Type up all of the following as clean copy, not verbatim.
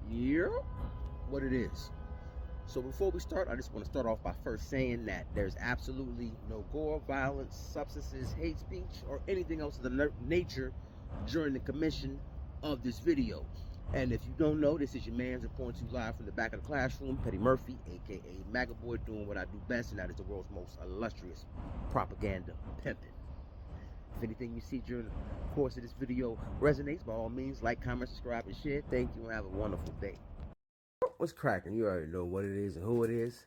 Yeah, what it is. So before we start, I just want to start off by first saying that there's absolutely no gore, violence, substances, hate speech, or anything else of the nature during the commission of this video. And if you don't know, this is your man's reporting to you live from the back of the classroom, Petty Murphy, aka MAGA Boy, doing what I do best, and that is the world's most illustrious propaganda pimping. If anything you see during the course of this video resonates, by all means, like, comment, subscribe, and share. Thank you, and have a wonderful day. What's cracking? You already know what it is and who it is.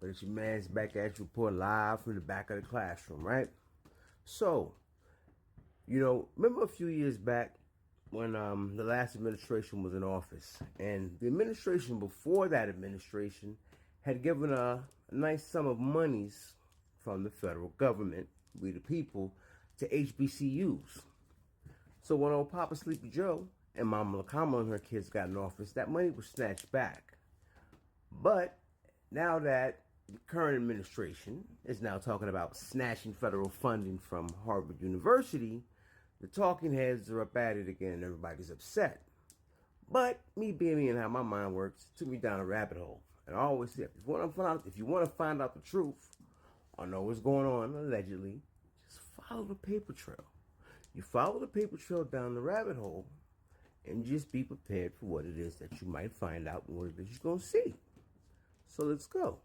But it's your man's back at you reporting live from the back of the classroom, right? So, remember a few years back when the last administration was in office, and the administration before that administration had given a nice sum of monies from the federal government, we the people, to HBCUs. So when old Papa Sleepy Joe and Mama LaCama and her kids got in office, that money was snatched back. But now that the current administration is now talking about snatching federal funding from Harvard University, the talking heads are up at it again and everybody's upset. But me being me and how my mind works, took me down a rabbit hole. And I always say, if you want to find out the truth or know what's going on, allegedly, just follow the paper trail. You follow the paper trail down the rabbit hole and just be prepared for what it is that you might find out and what it is you're going to see. So let's go.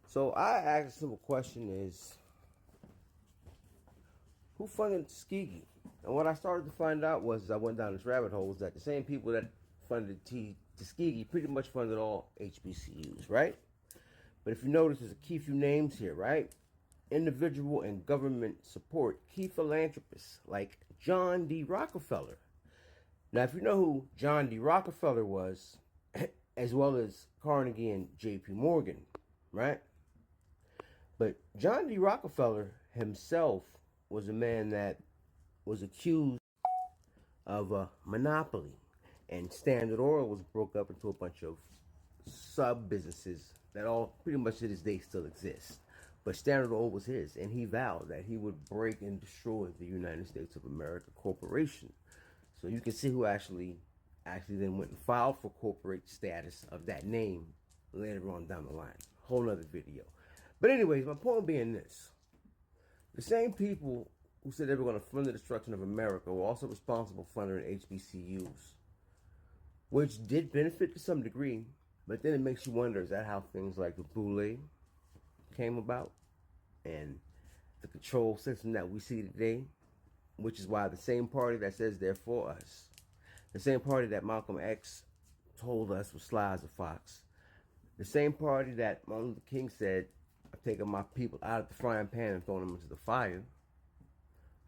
So I asked a simple question is, who funded Tuskegee? And what I started to find out was, as I went down this rabbit hole, was that the same people that funded Tuskegee pretty much funded all HBCUs, right? But if you notice, there's a key few names here, right? Individual and government support, key philanthropists like John D. Rockefeller. Now, if you know who John D. Rockefeller was, as well as Carnegie and J.P. Morgan, right? But John D. Rockefeller himself was a man that was accused of a monopoly, and Standard Oil was broke up into a bunch of sub-businesses that all pretty much to this day still exist. But Standard Oil was his, and he vowed that he would break and destroy the United States of America Corporation. So you can see who actually then went and filed for corporate status of that name later on down the line. Whole nother video. But anyways, my point being this. The same people who said they were going to fund the destruction of America were also responsible for funding HBCUs, which did benefit to some degree, but then it makes you wonder, is that how things like the Boule came about and the control system that we see today, which is why the same party that says they're for us, the same party that Malcolm X told us was sly as a fox, the same party that Martin Luther King said, I've taken my people out of the frying pan and thrown them into the fire,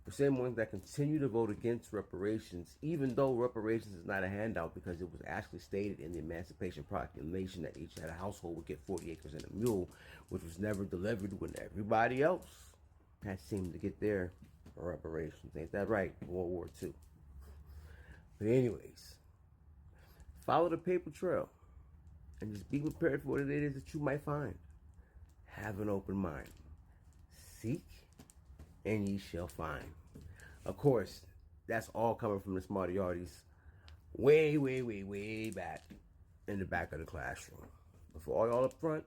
the same ones that continue to vote against reparations, even though reparations is not a handout because it was actually stated in the Emancipation Proclamation that each household would get 40 acres and a mule, which was never delivered when everybody else had seemed to get their reparations. Ain't that right? World War II. But anyways, follow the paper trail and just be prepared for what it is that you might find. Have an open mind. Seek and ye shall find. Of course, that's all coming from the Smartyardies way, way, way, way back in the back of the classroom. But for all y'all up front,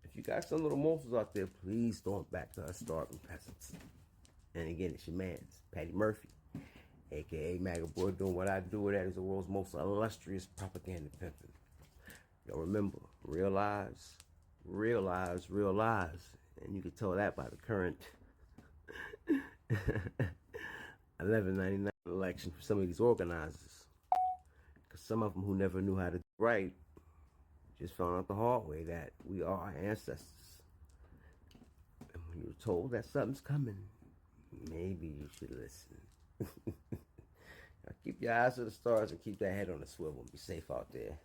if you got some little morsels out there, please don't back to us starving peasants. And again, it's your man's Patty Murphy, aka MAGA Boy, doing what I do. That is the world's most illustrious propaganda pimping. Y'all remember, real lives, real lives, real lives. And you can tell that by the current 1199 election for some of these organizers. Because some of them who never knew how to do right just found out the hard way that we are our ancestors. And when you're told that something's coming, maybe you should listen. Now keep your eyes to the stars and keep that head on the swivel and be safe out there.